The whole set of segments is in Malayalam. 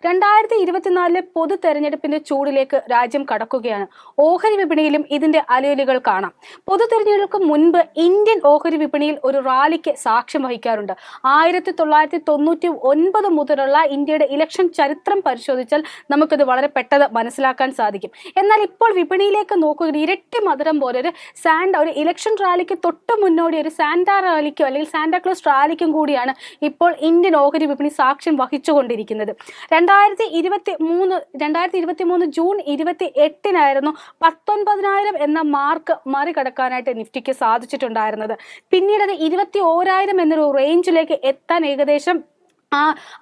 2024 പൊതു തെരഞ്ഞെടുപ്പിന്റെ ചൂടിലേക്ക് രാജ്യം കടക്കുകയാണ്. ഓഹരി വിപണിയിലും ഇതിന്റെ അലയൊലികൾ കാണാം. പൊതു തെരഞ്ഞെടുപ്പുകൾക്ക് മുൻപ് ഇന്ത്യൻ ഓഹരി വിപണിയിൽ ഒരു റാലിക്ക് സാക്ഷ്യം വഹിക്കാറുണ്ട്. 1999 മുതലുള്ള ഇന്ത്യയുടെ ഇലക്ഷൻ ചരിത്രം പരിശോധിച്ചാൽ നമുക്കിത് വളരെ പെട്ടെന്ന് മനസ്സിലാക്കാൻ സാധിക്കും. എന്നാൽ ഇപ്പോൾ വിപണിയിലേക്ക് നോക്കുകയാണെങ്കിൽ ഇരട്ടി മധുരം പോലെ ഒരു ഇലക്ഷൻ റാലിക്ക് തൊട്ട് മുന്നോടി ഒരു സാന്റാ റാലിക്കോ അല്ലെങ്കിൽ സാന്റാക്ലോസ് റാലിക്കും കൂടിയാണ് ഇപ്പോൾ ഇന്ത്യൻ ഓഹരി വിപണി സാക്ഷ്യം വഹിച്ചുകൊണ്ടിരിക്കുന്നത്. 2023 ജൂൺ 28 19,000 എന്ന മാർക്ക് മറികടക്കാനായിട്ട് നിഫ്റ്റിക്ക് സാധിച്ചിട്ടുണ്ടായിരുന്നത്. പിന്നീട് അത് 21,000 എന്നൊരു റേഞ്ചിലേക്ക് എത്താൻ ഏകദേശം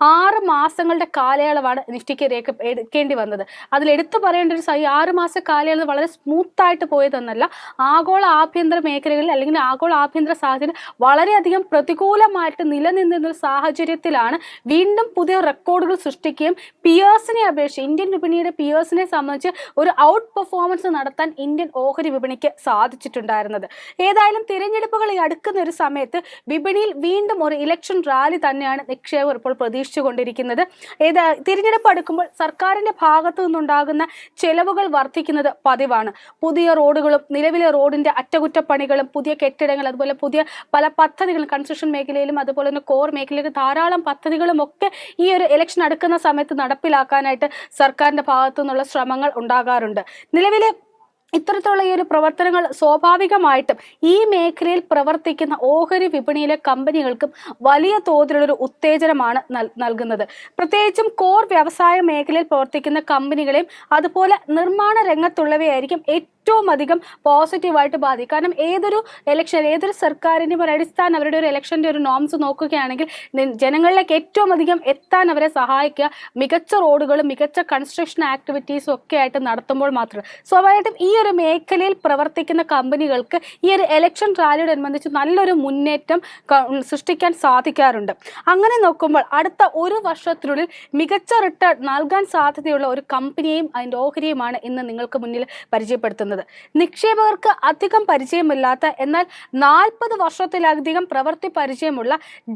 6 മാസങ്ങളുടെ കാലയളവാണ് നിഫ്റ്റിക്ക് എടുക്കേണ്ടി വന്നത്. അതിൽ എടുത്തു പറയേണ്ട ഒരു 6 മാസ കാലയളവ് വളരെ സ്മൂത്തായിട്ട് പോയതെന്നല്ല, ആഗോള ആഭ്യന്തര മേഖലകളിൽ അല്ലെങ്കിൽ ആഗോള ആഭ്യന്തര സാഹചര്യം വളരെയധികം പ്രതികൂലമായിട്ട് നിലനിന്നിരുന്ന ഒരു സാഹചര്യത്തിലാണ് വീണ്ടും പുതിയ റെക്കോർഡുകൾ സൃഷ്ടിക്കുകയും പിയേഴ്സിനെ അപേക്ഷിച്ച് ഇന്ത്യൻ വിപണിയുടെ പിയേഴ്സിനെ സംബന്ധിച്ച് ഒരു ഔട്ട് പെർഫോമൻസ് നടത്താൻ ഇന്ത്യൻ ഓഹരി വിപണിക്ക് സാധിച്ചിട്ടുണ്ടായിരുന്നത്. ഏതായാലും തിരഞ്ഞെടുപ്പുകൾ അടുക്കുന്ന ഒരു സമയത്ത് വിപണിയിൽ വീണ്ടും ഒരു ഇലക്ഷൻ റാലി തന്നെയാണ് നിക്ഷേപകർ ഇപ്പോൾ പ്രതീക്ഷിച്ചുകൊണ്ടിരിക്കുന്നത്. തിരഞ്ഞെടുപ്പ് അടുക്കുമ്പോൾ സർക്കാരിന്റെ ഭാഗത്തു നിന്നുണ്ടാകുന്ന ചെലവുകൾ വർദ്ധിക്കുന്നത് പതിവാണ്. പുതിയ റോഡുകളും നിലവിലെ റോഡിന്റെ അറ്റകുറ്റപ്പണികളും പുതിയ കെട്ടിടങ്ങൾ അതുപോലെ പുതിയ പല പദ്ധതികളും കൺസ്ട്രക്ഷൻ മേഖലയിലും അതുപോലെ തന്നെ കോർ മേഖലയിലും ധാരാളം പദ്ധതികളും ഒക്കെ ഈ ഒരു ഇലക്ഷൻ അടുക്കുന്ന സമയത്ത് നടപ്പിലാക്കാനായിട്ട് സർക്കാരിന്റെ ഭാഗത്തു നിന്നുള്ള ശ്രമങ്ങൾ ഉണ്ടാകാറുണ്ട്. നിലവിലെ ഇത്തരത്തിലുള്ള ഈ ഒരു പ്രവർത്തനങ്ങൾ സ്വാഭാവികമായിട്ടും ഈ മേഖലയിൽ പ്രവർത്തിക്കുന്ന ഓഹരി വിപണിയിലെ കമ്പനികൾക്കും വലിയ തോതിലുള്ളൊരു ഉത്തേജനമാണ് നൽകുന്നത്. പ്രത്യേകിച്ചും കോർ വ്യവസായ മേഖലയിൽ പ്രവർത്തിക്കുന്ന കമ്പനികളെയും അതുപോലെ നിർമ്മാണ രംഗത്തുള്ളവയായിരിക്കും ഏറ്റവും അധികം പോസിറ്റീവായിട്ട് ബാധിക്കും. കാരണം ഏതൊരു സർക്കാരിൻ്റെയും ഒരു അടിസ്ഥാനം അവരുടെ ഒരു ഇലക്ഷൻ്റെ ഒരു നോംസ് നോക്കുകയാണെങ്കിൽ ജനങ്ങളിലേക്ക് ഏറ്റവും അധികം എത്താൻ അവരെ സഹായിക്കുക മികച്ച റോഡുകളും മികച്ച കൺസ്ട്രക്ഷൻ ആക്ടിവിറ്റീസും ഒക്കെ ആയിട്ട് നടത്തുമ്പോൾ മാത്രം സ്വാഭാവികമായിട്ടും ഈ ഒരു മേഖലയിൽ പ്രവർത്തിക്കുന്ന കമ്പനികൾക്ക് ഈ ഒരു ഇലക്ഷൻ റാലിയോടനുബന്ധിച്ച് നല്ലൊരു മുന്നേറ്റം സൃഷ്ടിക്കാൻ സാധിക്കാറുണ്ട്. അങ്ങനെ നോക്കുമ്പോൾ അടുത്ത ഒരു വർഷത്തിനുള്ളിൽ മികച്ച റിട്ടേൺ നൽകാൻ സാധ്യതയുള്ള ഒരു കമ്പനിയെയും അതിൻ്റെ ഓഹരിയുമാണ് ഇന്ന് നിങ്ങൾക്ക് മുന്നിൽ പരിചയപ്പെടുത്തുന്നത്. നിക്ഷേപകർക്ക് അധികം പരിചയമില്ലാത്ത എന്നാൽ 40 വർഷത്തിലധികം പ്രവൃത്തി പരിചയമുള്ള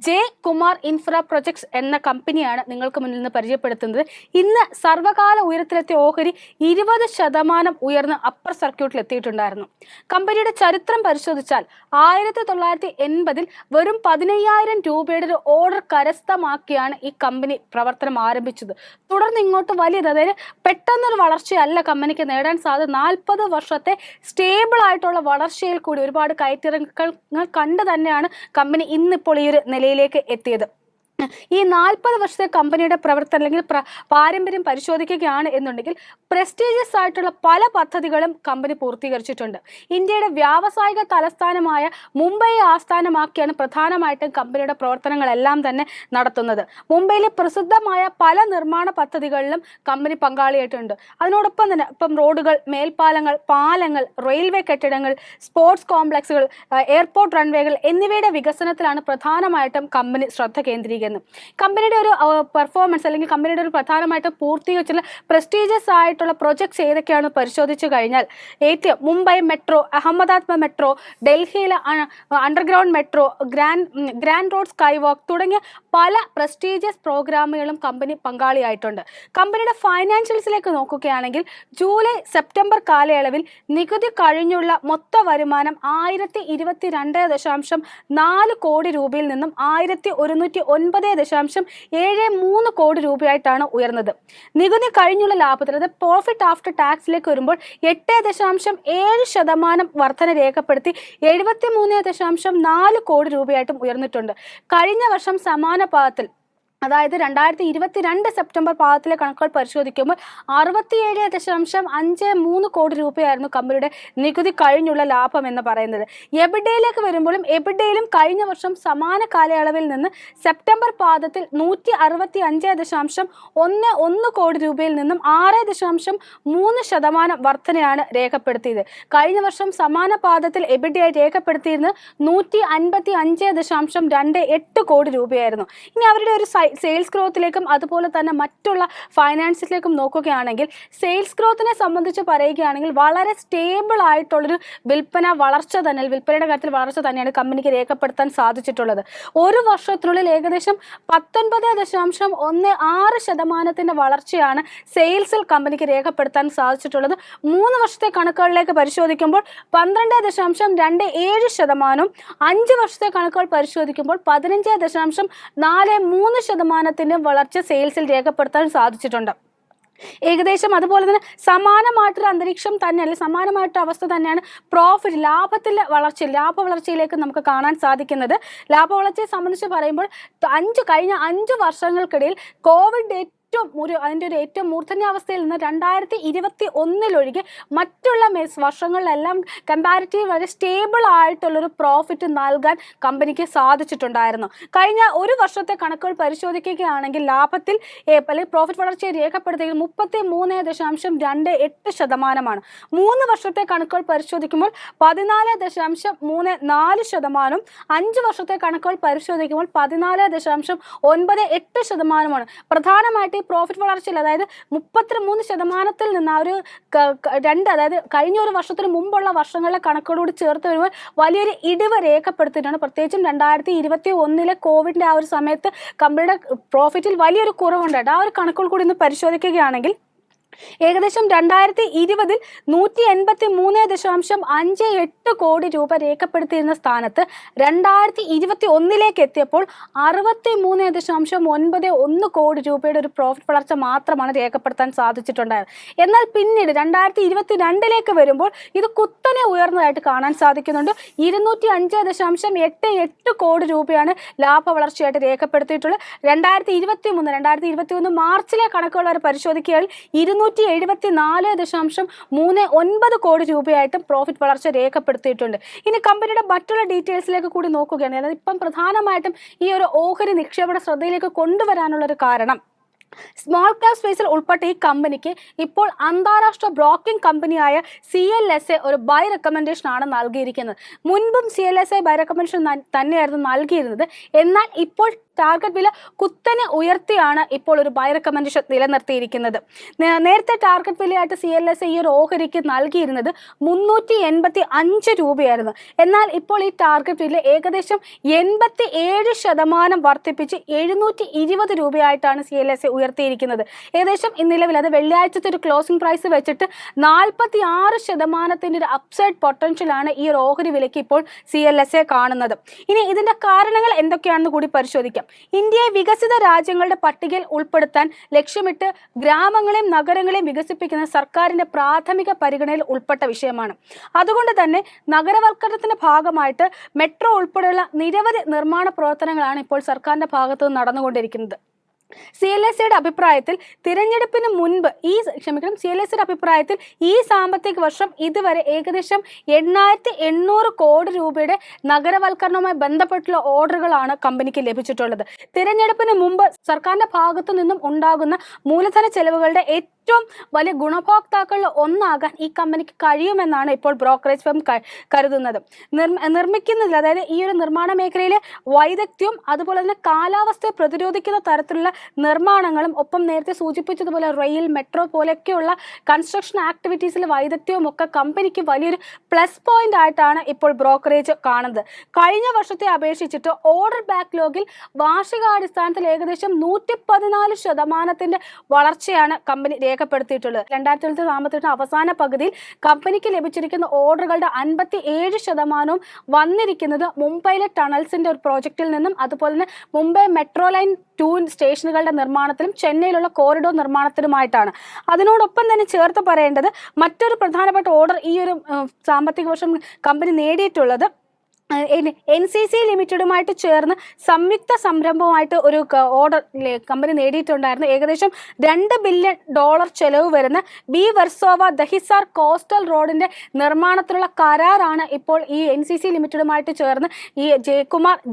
ജെ കുമാർ ഇൻഫ്ര പ്രൊജക്ട്സ് എന്ന കമ്പനിയാണ് നിങ്ങൾക്ക് മുന്നിൽ നിന്ന് പരിചയപ്പെടുത്തുന്നത്. ഇന്ന് സർവകാല ഉയരത്തിലെത്തിയ ഓഹരി 20% ഉയർന്ന് അപ്പർ സർക്യൂട്ടിൽ എത്തിയിട്ടുണ്ടായിരുന്നു. കമ്പനിയുടെ ചരിത്രം പരിശോധിച്ചാൽ 1980 വെറും 15,000 രൂപയുടെ ഒരു ഓർഡർ കരസ്ഥമാക്കിയാണ് ഈ കമ്പനി പ്രവർത്തനം ആരംഭിച്ചത്. തുടർന്ന് ഇങ്ങോട്ട് അതായത് പെട്ടെന്നൊരു വളർച്ചയല്ല കമ്പനിക്ക് നേടാൻ സാധിച്ചത്. 40 വർഷത്തെ സ്റ്റേബിൾ ആയിട്ടുള്ള വളർച്ചയിൽ കൂടി ഒരുപാട് കയറ്റിറക്കങ്ങൾ കണ്ടു തന്നെയാണ് കമ്പനി ഇന്നിപ്പോൾ ഈ ഒരു നിലയിലേക്ക് എത്തിയത്. ഈ 40 വർഷത്തെ കമ്പനിയുടെ പ്രവർത്തനം അല്ലെങ്കിൽ പാരമ്പര്യം പരിശോധിക്കുകയാണ് എന്നുണ്ടെങ്കിൽ പ്രസ്റ്റീജിയസ് ആയിട്ടുള്ള പല പദ്ധതികളും കമ്പനി പൂർത്തീകരിച്ചിട്ടുണ്ട്. ഇന്ത്യയുടെ വ്യാവസായിക തലസ്ഥാനമായ മുംബൈയെ ആസ്ഥാനമാക്കിയാണ് പ്രധാനമായിട്ടും കമ്പനിയുടെ പ്രവർത്തനങ്ങളെല്ലാം തന്നെ നടത്തുന്നത്. മുംബൈയിലെ പ്രസിദ്ധമായ പല നിർമ്മാണ പദ്ധതികളിലും കമ്പനി പങ്കാളിയായിട്ടുണ്ട്. അതിനോടൊപ്പം തന്നെ ഇപ്പം റോഡുകൾ, മേൽപ്പാലങ്ങൾ, പാലങ്ങൾ, റെയിൽവേ കെട്ടിടങ്ങൾ, സ്പോർട്സ് കോംപ്ലക്സുകൾ, എയർപോർട്ട് റൺവേകൾ എന്നിവയുടെ വികസനത്തിലാണ് പ്രധാനമായിട്ടും കമ്പനി ശ്രദ്ധ കേന്ദ്രീകരിക്കുന്നത്. കമ്പനിയുടെ ഒരു പെർഫോമൻസ് അല്ലെങ്കിൽ കമ്പനിയുടെ ഒരു പ്രധാനമായിട്ട് പൂർത്തീകരിച്ചുള്ള പ്രസ്റ്റീജിയസ് ആയിട്ടുള്ള പ്രൊജക്ട്സ് ഏതൊക്കെയാണ് പരിശോധിച്ചു കഴിഞ്ഞാൽ മുംബൈ മെട്രോ, അഹമ്മദാബാദ് മെട്രോ, ഡൽഹിയിലെ underground metro, grand road sky വാക്ക് തുടങ്ങിയ പല പ്രസ്റ്റീജിയസ് പ്രോഗ്രാമുകളും കമ്പനി പങ്കാളിയായിട്ടുണ്ട്. കമ്പനിയുടെ ഫൈനാൻഷ്യൽസിലേക്ക് നോക്കുകയാണെങ്കിൽ ജൂലൈ സെപ്റ്റംബർ കാലയളവിൽ നികുതി കഴിഞ്ഞുള്ള മൊത്ത വരുമാനം 1,022.4 കോടി രൂപയിൽ നിന്നും 1,109.73 കോടി രൂപയായിട്ടാണ് ഉയർന്നത്. നികുതി കഴിഞ്ഞുള്ള ലാഭത്തിൽ അതായത് പ്രോഫിറ്റ് ആഫ്റ്റർ ടാക്സിലേക്ക് വരുമ്പോൾ 8.7% വർധന രേഖപ്പെടുത്തി 73.4 കോടി രൂപയായിട്ടും ഉയർന്നിട്ടുണ്ട്. കഴിഞ്ഞ വർഷം സമാന പാദത്തിൽ അതായത് 2022 സെപ്റ്റംബർ പാദത്തിലെ കണക്കുകൾ പരിശോധിക്കുമ്പോൾ 67.53 കോടി രൂപയായിരുന്നു കമ്പനിയുടെ നികുതി കഴിഞ്ഞുള്ള ലാഭം എന്ന് പറയുന്നത്. എബിഡയിലേക്ക് വരുമ്പോഴും എബിഡയിലും കഴിഞ്ഞ വർഷം സമാന കാലയളവിൽ നിന്ന് സെപ്റ്റംബർ പാദത്തിൽ 165.11 കോടി രൂപയിൽ നിന്നും 6.3% വർധനയാണ് രേഖപ്പെടുത്തിയത്. കഴിഞ്ഞ വർഷം സമാന പാദത്തിൽ എബിഡയായി രേഖപ്പെടുത്തിയിരുന്നത് 155.28 കോടി രൂപയായിരുന്നു. ഇനി അവരുടെ ഒരു സെയിൽസ് ഗ്രോത്തിലേക്കും അതുപോലെ തന്നെ മറ്റുള്ള ഫൈനാൻസിലേക്കും നോക്കുകയാണെങ്കിൽ സെയിൽസ് ഗ്രോത്തിനെ സംബന്ധിച്ച് പറയുകയാണെങ്കിൽ വളരെ സ്റ്റേബിൾ ആയിട്ടുള്ളൊരു വിൽപ്പനയുടെ കാര്യത്തിൽ വളർച്ച തന്നെയാണ് കമ്പനിക്ക് രേഖപ്പെടുത്താൻ സാധിച്ചിട്ടുള്ളത്. ഒരു വർഷത്തിനുള്ളിൽ ഏകദേശം 19.16% വളർച്ചയാണ് സെയിൽസിൽ കമ്പനിക്ക് രേഖപ്പെടുത്താൻ സാധിച്ചിട്ടുള്ളത്. 3 വർഷത്തെ കണക്കുകളിലേക്ക് പരിശോധിക്കുമ്പോൾ 12.27%, 5 വർഷത്തെ കണക്കുകൾ പരിശോധിക്കുമ്പോൾ 15.43% വളർച്ച സെയിൽസിൽ രേഖപ്പെടുത്താൻ സാധിച്ചിട്ടുണ്ട്. ഏകദേശം അതുപോലെ തന്നെ സമാനമായിട്ടൊരു അന്തരീക്ഷം തന്നെയല്ല, സമാനമായിട്ടൊരു അവസ്ഥ തന്നെയാണ് ലാഭ വളർച്ചയിലേക്ക് നമുക്ക് കാണാൻ സാധിക്കുന്നത്. ലാഭവളർച്ചയെ സംബന്ധിച്ച് പറയുമ്പോൾ കഴിഞ്ഞ 5 വർഷങ്ങൾക്കിടയിൽ കോവിഡ് അതിൻ്റെ ഒരു ഏറ്റവും മൂർധന്യാവസ്ഥയിൽ നിന്ന് 2021 മറ്റുള്ള വർഷങ്ങളിലെല്ലാം കമ്പാരിറ്റീവ് വളരെ സ്റ്റേബിൾ ആയിട്ടുള്ളൊരു പ്രോഫിറ്റ് നൽകാൻ കമ്പനിക്ക് സാധിച്ചിട്ടുണ്ടായിരുന്നു. കഴിഞ്ഞ ഒരു വർഷത്തെ കണക്കുകൾ പരിശോധിക്കുകയാണെങ്കിൽ ലാഭത്തിൽ അല്ലെങ്കിൽ പ്രോഫിറ്റ് വളർച്ചയെ രേഖപ്പെടുത്തിയത് 33.28%. 3 വർഷത്തെ കണക്കുകൾ പരിശോധിക്കുമ്പോൾ 14.34%, 5 വർഷത്തെ കണക്കുകൾ പരിശോധിക്കുമ്പോൾ 14.98%. പ്രധാനമായിട്ട് പ്രോഫിറ്റ് വളർച്ചയിൽ അതായത് 33%-ൽ നിന്ന് അതായത് കഴിഞ്ഞ ഒരു വർഷത്തിന് മുമ്പുള്ള വർഷങ്ങളിലെ കണക്കുകളോട് ചേർത്ത് വരുമ്പോൾ വലിയൊരു ഇടിവ് രേഖപ്പെടുത്തിയിട്ടാണ്. പ്രത്യേകിച്ചും 2021 കോവിഡിന്റെ ആ ഒരു സമയത്ത് കമ്പനിയുടെ പ്രോഫിറ്റിൽ വലിയൊരു കുറവുണ്ടായിട്ട് ആ ഒരു കണക്കുകൾ കൂടി ഒന്ന് പരിശോധിക്കുകയാണെങ്കിൽ ഏകദേശം 2020 183.58 കോടി രൂപ രേഖപ്പെടുത്തിയിരുന്ന സ്ഥാനത്ത് 2021 എത്തിയപ്പോൾ 63.91 കോടി രൂപയുടെ ഒരു പ്രോഫിറ്റ് വളർച്ച മാത്രമാണ് രേഖപ്പെടുത്താൻ സാധിച്ചിട്ടുണ്ടായത്. എന്നാൽ പിന്നീട് 2022 വരുമ്പോൾ ഇത് കുത്തനെ ഉയർന്നതായിട്ട് കാണാൻ സാധിക്കുന്നുണ്ട്. 205.88 കോടി രൂപയാണ് ലാഭ വളർച്ചയായിട്ട് രേഖപ്പെടുത്തിയിട്ടുള്ളത്. 2023 മാർച്ചിലെ കണക്കുകൾ വരെ പരിശോധിക്കുകയാണെങ്കിൽ 274.39 കോടി രൂപയായിട്ടും പ്രോഫിറ്റ് വളർച്ച രേഖപ്പെടുത്തിയിട്ടുണ്ട്. ഇനി കമ്പനിയുടെ മറ്റുള്ള ഡീറ്റെയിൽസിലേക്ക് കൂടി നോക്കുകയാണ്. അതായത് ഇപ്പം പ്രധാനമായിട്ടും ഈ ഒരു ഓഹരി നിക്ഷേപണ ശ്രദ്ധയിലേക്ക് കൊണ്ടുവരാനുള്ളൊരു കാരണം സ്മോൾ ക്യാപ് സ്പേസിൽ ഉൾപ്പെട്ട ഈ കമ്പനിക്ക് ഇപ്പോൾ അന്താരാഷ്ട്ര ബ്രോക്കിംഗ് കമ്പനിയായ CLSA ഒരു ബൈ റെക്കമെൻഡേഷൻ ആണ് നൽകിയിരിക്കുന്നത്. മുൻപും CLSA ബൈ റെക്കമെൻഡേഷൻ തന്നെയായിരുന്നു നൽകിയിരുന്നത്. എന്നാൽ ഇപ്പോൾ ടാർഗറ്റ് വില കുത്തനെ ഉയർത്തിയാണ് ഇപ്പോൾ ഒരു ബൈ റെക്കമെൻഡേഷൻ നിലനിർത്തിയിരിക്കുന്നത്. നേരത്തെ ടാർഗറ്റ് വിലയായിട്ട് CLSA ഈ ഒരു ഓഹരിക്ക് നൽകിയിരുന്നത് 385 രൂപയായിരുന്നു. എന്നാൽ ഇപ്പോൾ ഈ ടാർഗറ്റ് വില ഏകദേശം 87% വർദ്ധിപ്പിച്ച് 720 രൂപയായിട്ടാണ് CLSA ഉയർത്തിയിരിക്കുന്നത്. ഏകദേശം നിലവിൽ അത് വെള്ളിയാഴ്ചത്തെ ഒരു ക്ലോസിംഗ് പ്രൈസ് വെച്ചിട്ട് 46% ഒരു അപ്സൈഡ് പൊട്ടൻഷ്യലാണ് ഈ ഒരു ഓഹരി വിലയ്ക്ക് ഇപ്പോൾ CLSA കാണുന്നത്. ഇനി ഇതിന്റെ കാരണങ്ങൾ എന്തൊക്കെയാണെന്ന് കൂടി പരിശോധിക്കാം. ഇന്ത്യയെ വികസിത രാജ്യങ്ങളുടെ പട്ടികയിൽ ഉൾപ്പെടുത്താൻ ലക്ഷ്യമിട്ട് ഗ്രാമങ്ങളെയും നഗരങ്ങളെയും വികസിപ്പിക്കുന്ന സർക്കാരിന്റെ പ്രാഥമിക പരിഗണനയിൽ ഉൾപ്പെട്ട വിഷയമാണ്. അതുകൊണ്ട് തന്നെ നഗരവൽക്കരണത്തിന്റെ ഭാഗമായിട്ട് മെട്രോ ഉൾപ്പെടെയുള്ള നിരവധി നിർമ്മാണ പ്രവർത്തനങ്ങളാണ് ഇപ്പോൾ സർക്കാരിന്റെ ഭാഗത്ത് നിന്ന് നടന്നുകൊണ്ടിരിക്കുന്നത്. CLSAയുടെ അഭിപ്രായത്തിൽ തിരഞ്ഞെടുപ്പിന് മുൻപ് CLSAയുടെ അഭിപ്രായത്തിൽ ഈ സാമ്പത്തിക വർഷം ഇതുവരെ ഏകദേശം 8,800 കോടി രൂപയുടെ നഗരവൽക്കരണവുമായി ബന്ധപ്പെട്ടുള്ള ഓർഡറുകളാണ് കമ്പനിക്ക് ലഭിച്ചിട്ടുള്ളത്. തിരഞ്ഞെടുപ്പിന് മുമ്പ് സർക്കാരിന്റെ ഭാഗത്തു നിന്നും ഉണ്ടാകുന്ന മൂലധന ചെലവുകളുടെ ഏറ്റവും വലിയ ഗുണഭോക്താക്കളിൽ ഒന്നാകാൻ ഈ കമ്പനിക്ക് കഴിയുമെന്നാണ് ഇപ്പോൾ ബ്രോക്കറേജ് ഫേം കരുതുന്നത്. നിർമ്മിക്കുന്നതിൽ അതായത് ഈ ഒരു നിർമ്മാണ മേഖലയിലെ വൈദഗ്ധ്യവും അതുപോലെ തന്നെ കാലാവസ്ഥയെ പ്രതിരോധിക്കുന്ന തരത്തിലുള്ള നിർമ്മാണങ്ങളും ഒപ്പം നേരത്തെ സൂചിപ്പിച്ചതുപോലെ റെയിൽ, മെട്രോ പോലെയൊക്കെയുള്ള കൺസ്ട്രക്ഷൻ ആക്ടിവിറ്റീസിലെ വൈദഗ്ധ്യവും ഒക്കെ കമ്പനിക്ക് വലിയൊരു പ്ലസ് പോയിന്റ് ആയിട്ടാണ് ഇപ്പോൾ ബ്രോക്കറേജ് കാണുന്നത്. കഴിഞ്ഞ വർഷത്തെ അപേക്ഷിച്ചിട്ട് ഓർഡർ ബാക്ക്ലോഗിൽ വാർഷികാടിസ്ഥാനത്തിൽ ഏകദേശം 114% വളർച്ചയാണ് കമ്പനി രേഖപ്പെടുത്തിയിട്ടുള്ളത്. 2020 സാമ്പത്തിക അവസാന പകുതിയിൽ കമ്പനിക്ക് ലഭിച്ചിരിക്കുന്ന ഓർഡറുകളുടെ 57% വന്നിരിക്കുന്നത് മുംബൈയിലെ ടണൽസിന്റെ ഒരു പ്രോജക്റ്റിൽ നിന്നും അതുപോലെ തന്നെ മുംബൈ മെട്രോ ലൈൻ 2 സ്റ്റേഷനുകളുടെ നിർമ്മാണത്തിലും ചെന്നൈയിലുള്ള കോറിഡോർ നിർമ്മാണത്തിലുമായിട്ടാണ്. അതിനോടൊപ്പം തന്നെ ചേർത്ത് പറയേണ്ടത് മറ്റൊരു പ്രധാനപ്പെട്ട ഓർഡർ ഈ ഒരു സാമ്പത്തിക വർഷം കമ്പനി നേടിയിട്ടുള്ളത് NCC ലിമിറ്റഡുമായിട്ട് ചേർന്ന് സംയുക്ത സംരംഭമായിട്ട് ഒരു ഓർഡർ കമ്പനി നേടിയിട്ടുണ്ടായിരുന്നു. ഏകദേശം $2 ബില്യൺ ചെലവ് വരുന്ന ബി വെർസോവ ദഹിസാർ കോസ്റ്റൽ റോഡിന്റെ നിർമ്മാണത്തിലുള്ള കരാറാണ് ഇപ്പോൾ ഈ NCC ലിമിറ്റഡുമായിട്ട് ചേർന്ന് ഈ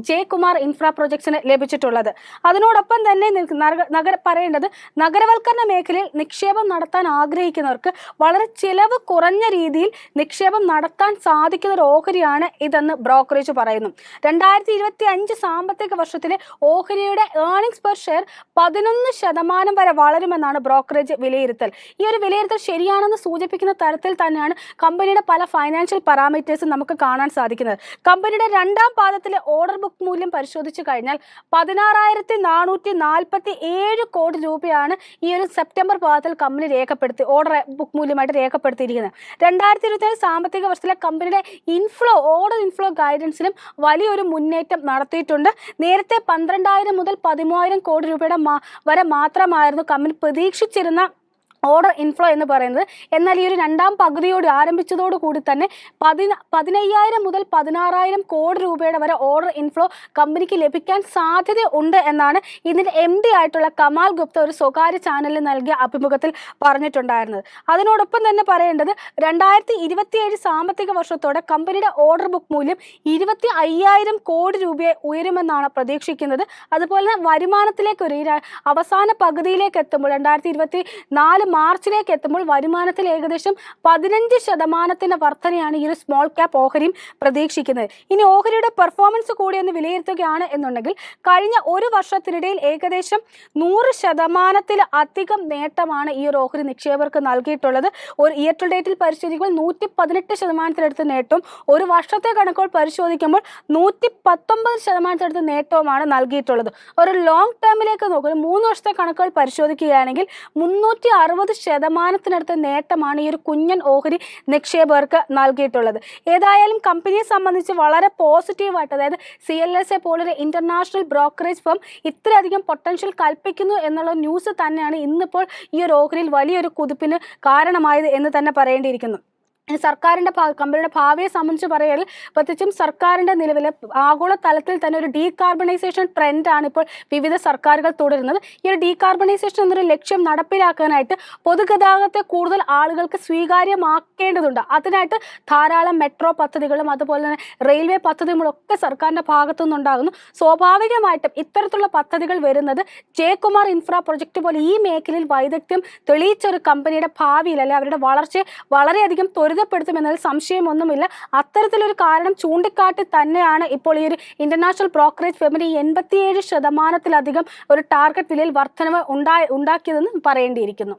ജെ കുമാർ ഇൻഫ്രാ പ്രൊജക്ട്സിന് ലഭിച്ചിട്ടുള്ളത്. അതിനോടൊപ്പം തന്നെ പറയേണ്ടത് നഗരവൽക്കരണ മേഖലയിൽ നിക്ഷേപം നടത്താൻ ആഗ്രഹിക്കുന്നവർക്ക് വളരെ ചിലവ് കുറഞ്ഞ രീതിയിൽ നിക്ഷേപം നടത്താൻ സാധിക്കുന്ന ഒരു ഓഹരിയാണ് ഇതെന്ന് ബ്രോക്കർ ബ്രോക്കറേജ് പറയുന്നു. 2025 സാമ്പത്തിക വർഷത്തിലെ ഓഹരിയുടെ ഏർണിംഗ്സ് പെർ ഷെയർ 11% വരെ വളരുമെന്നാണ് ബ്രോക്കറേജ് വിലയിരുത്തൽ. ഈ ഒരു വിലയിരുത്തൽ ശരിയാണെന്ന് സൂചിപ്പിക്കുന്ന തരത്തിൽ തന്നെയാണ് കമ്പനിയുടെ പല ഫൈനാൻഷ്യൽ പാരാമീറ്റേഴ്സും നമുക്ക് കാണാൻ സാധിക്കുന്നത്. കമ്പനിയുടെ രണ്ടാം പാദത്തിലെ ഓർഡർ ബുക്ക് മൂല്യം പരിശോധിച്ചു കഴിഞ്ഞാൽ 16,447 കോടി രൂപയാണ് ഈ ഒരു സെപ്റ്റംബർ പാദത്തിൽ കമ്പനി ഓർഡർ ബുക്ക് മൂല്യമായിട്ട് രേഖപ്പെടുത്തിയിരിക്കുന്നത്. 2027 സാമ്പത്തിക വർഷത്തിലെ കമ്പനിയുടെ ഓർഡർ ഇൻഫ്ലോ ഗൈഡൻസിലും വലിയൊരു മുന്നേറ്റം നടത്തിയിട്ടുണ്ട്. നേരത്തെ 12,000 മുതൽ 13,000 കോടി രൂപയുടെ വരെ മാത്രമായിരുന്നു കമ്പനി പ്രതീക്ഷിച്ചിരുന്ന ഓർഡർ ഇൻഫ്ലോ എന്ന് പറയുന്നത്. എന്നാൽ ഈ ഒരു രണ്ടാം പകുതിയോട് ആരംഭിച്ചതോടുകൂടി തന്നെ 15,000 മുതൽ 16,000 കോടി രൂപയുടെ വരെ ഓർഡർ ഇൻഫ്ലോ കമ്പനിക്ക് ലഭിക്കാൻ സാധ്യത ഉണ്ട് എന്നാണ് ഇതിൻ്റെ MD ആയിട്ടുള്ള കമാൽ ഗുപ്ത ഒരു സ്വകാര്യ ചാനലിൽ നൽകിയ അഭിമുഖത്തിൽ പറഞ്ഞിട്ടുണ്ടായിരുന്നത്. അതിനോടൊപ്പം തന്നെ പറയേണ്ടത് 2027 സാമ്പത്തിക വർഷത്തോടെ കമ്പനിയുടെ ഓർഡർ ബുക്ക് മൂല്യം 25,000 കോടി രൂപയെ ഉയരുമെന്നാണ് പ്രതീക്ഷിക്കുന്നത്. അതുപോലെ തന്നെ വരുമാനത്തിലേക്ക് അവസാന പകുതിയിലേക്ക് എത്തുമ്പോൾ 2024 മാർച്ചിലേക്ക് എത്തുമ്പോൾ വരുമാനത്തിൽ ഏകദേശം 15% വർധനയാണ് ഈ ഒരു സ്മോൾ ക്യാപ്പ് ഓഹരിയും പ്രതീക്ഷിക്കുന്നത്. ഇനി ഓഹരിയുടെ പെർഫോമൻസ് കൂടി ഒന്ന് വിലയിരുത്തുകയാണ് എന്നുണ്ടെങ്കിൽ കഴിഞ്ഞ ഒരു വർഷത്തിനിടയിൽ ഏകദേശം 100% അധികം നേട്ടമാണ് ഈ ഒരു ഓഹരി നിക്ഷേപകർക്ക് നൽകിയിട്ടുള്ളത്. ഒരു ഇയർ ടു ഡേറ്റിൽ പരിശോധിക്കുമ്പോൾ 118% നേട്ടവും ഒരു വർഷത്തെ കണക്കുകൾ പരിശോധിക്കുമ്പോൾ 119% നേട്ടവുമാണ് നൽകിയിട്ടുള്ളത്. ഒരു ലോങ് ടേമിലേക്ക് നോക്കുമ്പോൾ 3 വർഷത്തെ കണക്കുകൾ പരിശോധിക്കുകയാണെങ്കിൽ 360% നേട്ടമാണ് ഈ ഒരു കുഞ്ഞൻ ഓഹരി നിക്ഷേപകർക്ക് നൽകിയിട്ടുള്ളത്. ഏതായാലും കമ്പനിയെ സംബന്ധിച്ച് വളരെ പോസിറ്റീവായിട്ട്, അതായത് CLSA പോലൊരു ഇന്റർനാഷണൽ ബ്രോക്കറേജ് ഫേം ഇത്രയധികം പൊട്ടൻഷ്യൽ കൽപ്പിക്കുന്നു എന്നുള്ള ന്യൂസ് തന്നെയാണ് ഇന്നിപ്പോൾ ഈ ഒരു ഓഹരിയിൽ വലിയൊരു കുതിപ്പിന് കാരണമായത് എന്ന് തന്നെ പറയേണ്ടിയിരിക്കുന്നു. സർക്കാരിൻ്റെ കമ്പനിയുടെ ഭാവിയെ സംബന്ധിച്ച് പറയുകയാണെങ്കിൽ പ്രത്യേകിച്ചും സർക്കാരിൻ്റെ നിലവിലെ ആഗോള തലത്തിൽ തന്നെ ഒരു ഡീകാർബണൈസേഷൻ ട്രെൻഡാണ് ഇപ്പോൾ വിവിധ സർക്കാരുകൾ തുടരുന്നത്. ഈ ഒരു ഡീകാർബണൈസേഷൻ എന്നൊരു ലക്ഷ്യം നടപ്പിലാക്കാനായിട്ട് പൊതുഗതാഗതത്തെ കൂടുതൽ ആളുകൾക്ക് സ്വീകാര്യമാക്കേണ്ടതുണ്ട്. അതിനായിട്ട് ധാരാളം മെട്രോ പദ്ധതികളും അതുപോലെ തന്നെ റെയിൽവേ പദ്ധതികളും ഒക്കെ സർക്കാരിൻ്റെ ഭാഗത്തു നിന്നുണ്ടാകുന്നു. സ്വാഭാവികമായിട്ടും ഇത്തരത്തിലുള്ള പദ്ധതികൾ വരുന്നത് ജയകുമാർ ഇൻഫ്ര പ്രൊജക്ട് പോലെ ഈ മേഖലയിൽ വൈദഗ്ധ്യം തെളിയിച്ച ഒരു കമ്പനിയുടെ ഭാവിയിൽ അല്ലെ അവരുടെ വളർച്ചയെ വളരെയധികം ത്വരിതപ്പെടുത്തുമെന്നതിൽ സംശയമൊന്നുമില്ല. അത്തരത്തിലൊരു കാരണം ചൂണ്ടിക്കാട്ടി തന്നെയാണ് ഇപ്പോൾ ഈ ഒരു ഇന്റർനാഷണൽ ബ്രോക്കറേജ് ഫേമിന് 87% ഒരു ടാർഗറ്റ് വിലയിൽ വർധനവ് ഉണ്ടാക്കിയതെന്ന് പറയേണ്ടിയിരിക്കുന്നു.